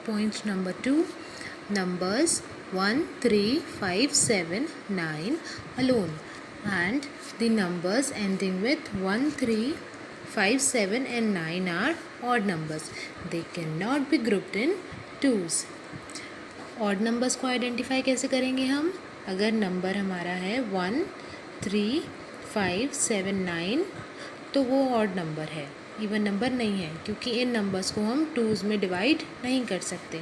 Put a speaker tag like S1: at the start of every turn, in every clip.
S1: Point number 2, numbers 1, 3, 5, 7, 9 alone, and the numbers ending with 1, 3, 5, 7 and 9 are odd numbers. They cannot be grouped in twos. Odd numbers को identify कैसे करेंगे हम? अगर number हमारा है 1, 3, 5, 7, 9 तो वो ऑड नंबर है, इवन नंबर नहीं है, क्योंकि इन नंबर्स को हम टूज़ में डिवाइड नहीं कर सकते.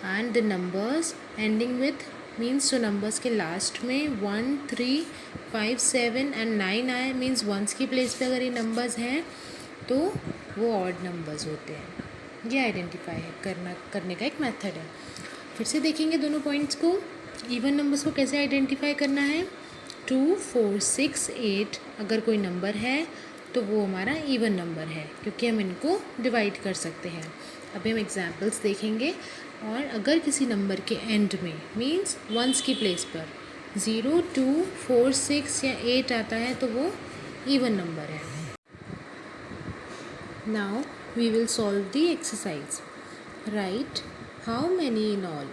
S1: And the numbers ending with means जो नंबर्स के लास्ट में 1, 3, 5, 7 एंड 9 आए मीन्स वंस की प्लेस पे अगर ये नंबर्स हैं तो वो ऑड नंबर्स होते हैं. ये आइडेंटिफाई करने का एक मेथड है. फिर से देखेंगे दोनों पॉइंट्स को. इवन नंबर्स को कैसे आइडेंटिफाई करना है? 2, 4, 6, 8 अगर कोई नंबर है तो वो हमारा इवन नंबर है, क्योंकि हम इनको डिवाइड कर सकते हैं. अभी हम एग्जांपल्स देखेंगे. और अगर किसी नंबर के एंड में मीन्स वंस की प्लेस पर 0, 2, 4, 6 या 8 आता है तो वो इवन नंबर है. Now we will solve the exercise. Right how many in all.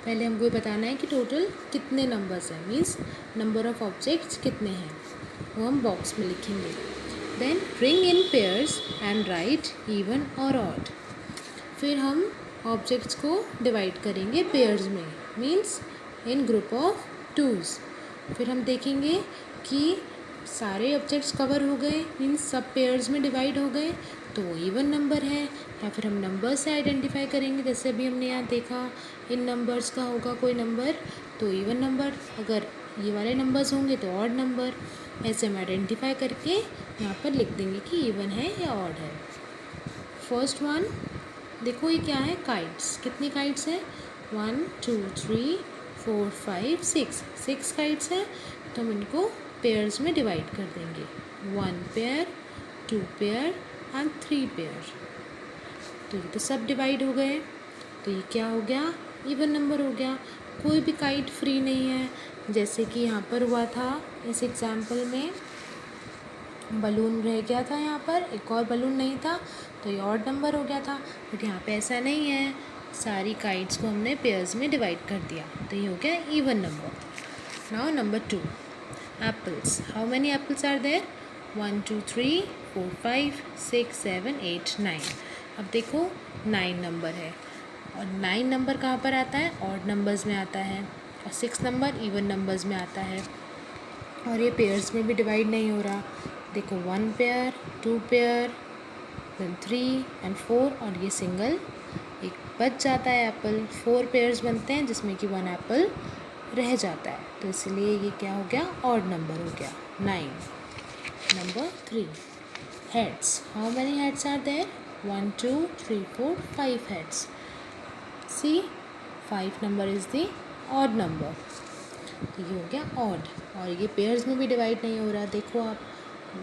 S1: पहले हमको ये बताना है कि टोटल कितने नंबर्स हैं, मीन्स नंबर ऑफ ऑब्जेक्ट्स कितने हैं, वो हम बॉक्स में लिखेंगे. Then ring in pairs and write even और ऑड. फिर हम ऑब्जेक्ट्स को डिवाइड करेंगे पेयर्स में, means in group of twos. फिर हम देखेंगे कि सारे ऑब्जेक्ट्स कवर हो गए, मीन्स सब पेयर्स में डिवाइड हो गए तो वो इवन नंबर है. या फिर हम नंबर से आइडेंटिफाई करेंगे, जैसे अभी हमने यहाँ देखा इन नंबर्स का होगा कोई नंबर तो इवन नंबर, अगर ये वाले नंबर्स होंगे तो ऑड नंबर. ऐसे हम आइडेंटिफाई करके यहाँ पर लिख देंगे कि इवन है या ऑड है. फर्स्ट वन देखो, ये क्या है? काइट्स. कितनी काइट्स हैं? 1, 2, 3, 4, 5, 6 काइट्स हैं. तो हम इनको पेयर्स में डिवाइड कर देंगे. 1 पेयर, 2 पेयर एंड 3 पेयर. तो ये तो सब डिवाइड हो गए, तो ये क्या हो गया? इवन नंबर हो गया. कोई भी काइट फ्री नहीं है, जैसे कि यहाँ पर हुआ था इस एग्जाम्पल में बलून रह गया था, यहाँ पर एक और बलून नहीं था तो ये ऑड नंबर हो गया था. बट यहाँ पे ऐसा नहीं है, सारी काइट्स को हमने पेयर्स में डिवाइड कर दिया तो ये हो गया even number. Now number 2, apples. How many apples are there? 1, 2, 3, 4, 5, 6, 7, 8, 9. अब देखो 9 नंबर है, और 9 नंबर कहाँ पर आता है? ऑड नंबर्स में आता है. और 6 नंबर इवन नंबर्स में आता है. और ये पेयर्स में भी डिवाइड नहीं हो रहा. देखो 1 पेयर, 2 पेयर, देन 3 एंड 4, और ये सिंगल एक बच जाता है एप्पल. 4 पेयर्स बनते हैं जिसमें कि 1 एप्पल रह जाता है, तो इसलिए ये क्या हो गया? ऑड नंबर हो गया 9. Number 3, heads. How many heads are there? 1, 2, 3, 4, 5 heads. See, 5 number is the odd number. ये हो गया ऑड, और ये पेयर्स में भी डिवाइड नहीं हो रहा. देखो आप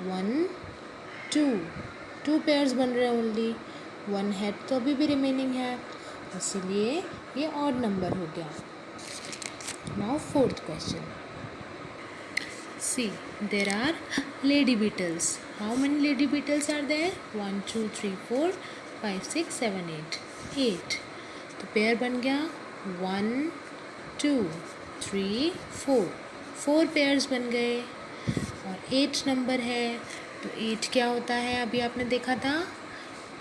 S1: 1, 2 पेयर्स बन रहे हैं ओनली. 1 हेड तो अभी भी रिमेनिंग है, इसलिए ये ऑड नंबर हो गया. Now fourth question. See, there are lady beetles. How many lady beetles are there? 1, 2, 3, 4, 5, 6, 7, 8. 8. तो पेयर बन गया 1, 2, 3, 4. 4 पेयर्स बन गए, और 8 नंबर है. तो 8 क्या होता है? अभी आपने देखा था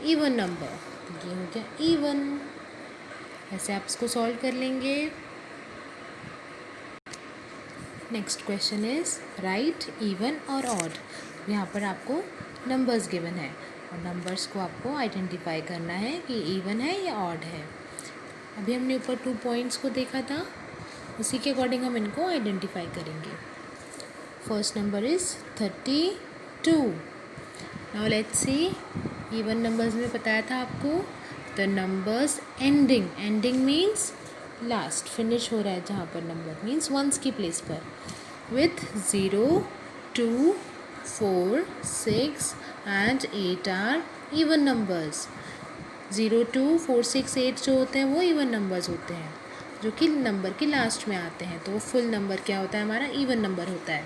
S1: इवन नंबर, तो ये हो गया इवन. ऐसे आप इसको सॉल्व कर लेंगे. Next question is right even और ऑड. यहाँ पर आपको नंबर्स गिवन है, और नंबर्स को आपको आइडेंटिफाई करना है कि इवन है या ऑड है. अभी हमने ऊपर 2 पॉइंट्स को देखा था, उसी के अकॉर्डिंग हम इनको आइडेंटिफाई करेंगे. First number is 32. Now let's see. Even numbers में बताया था आपको the numbers ending means last, finish हो रहा है जहाँ पर नंबर मीन्स वंस की प्लेस पर, with 0, 2, 4, 6 and 8 are even numbers. 0, 2, 4, 6, 8 जो होते हैं वो इवन नंबर्स होते हैं, जो कि नंबर के लास्ट में आते हैं. तो फुल नंबर क्या होता है? हमारा इवन नंबर होता है.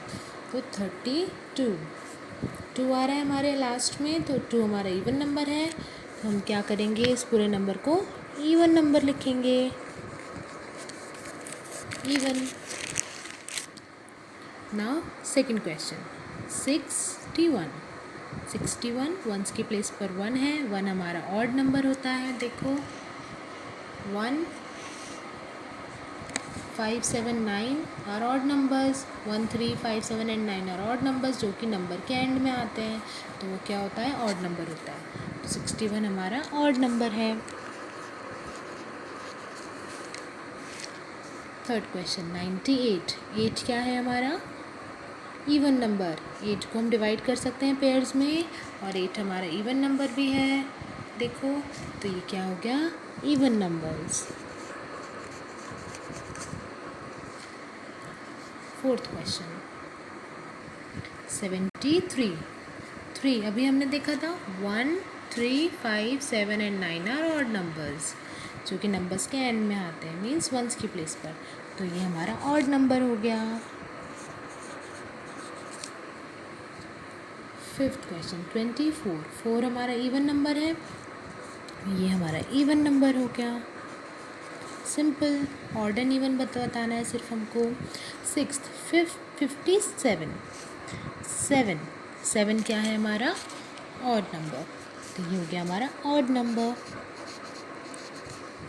S1: तो 32 आ रहा है हमारे लास्ट में, तो 2 हमारा इवन नंबर है. हम क्या करेंगे, इस पूरे नंबर को इवन नंबर लिखेंगे, even. Now second question, 61। 61 ones की प्लेस पर 1 है, 1 हमारा ऑड नंबर होता है। देखो 1, 5, 7, 9 are odd numbers, 1, 3, 5, 7 and 9 are odd numbers जो कि नंबर के एंड में आते हैं, तो वो क्या होता है, ऑड नंबर होता है। तो 61 हमारा ऑड नंबर है। Third question 98। 8 क्या है हमारा, इवन नंबर। 8 को हम डिवाइड कर सकते हैं पेयर्स में, और 8 हमारा इवन नंबर भी है। देखो तो ये क्या हो गया, इवन नंबर्स। Fourth question 73। 3 अभी हमने देखा था, 1, 3, 5, 7 एंड 9 आर ऑड नंबर्स जो कि नंबर्स के एंड में आते हैं, मीन्स वंस की प्लेस पर। तो ये हमारा ऑड नंबर हो गया। Fifth question 24। 4 हमारा इवन नंबर है, ये हमारा इवन नंबर हो गया। सिंपल, ऑड एंड इवन बताना है सिर्फ हमको। सिक्स्थ 57। 7 क्या है हमारा, ऑड नंबर, तो ये हो गया हमारा ऑड नंबर।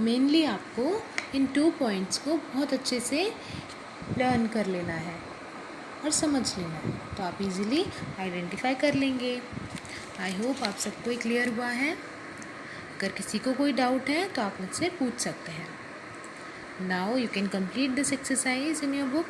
S1: मेनली आपको इन 2 पॉइंट्स को बहुत अच्छे से लर्न कर लेना है और समझ लेना है, तो आप इजीली आइडेंटिफाई कर लेंगे। आई होप आप सबको ही क्लियर हुआ है। अगर किसी को कोई डाउट है तो आप मुझसे पूछ सकते हैं। Now you can complete this exercise in your book.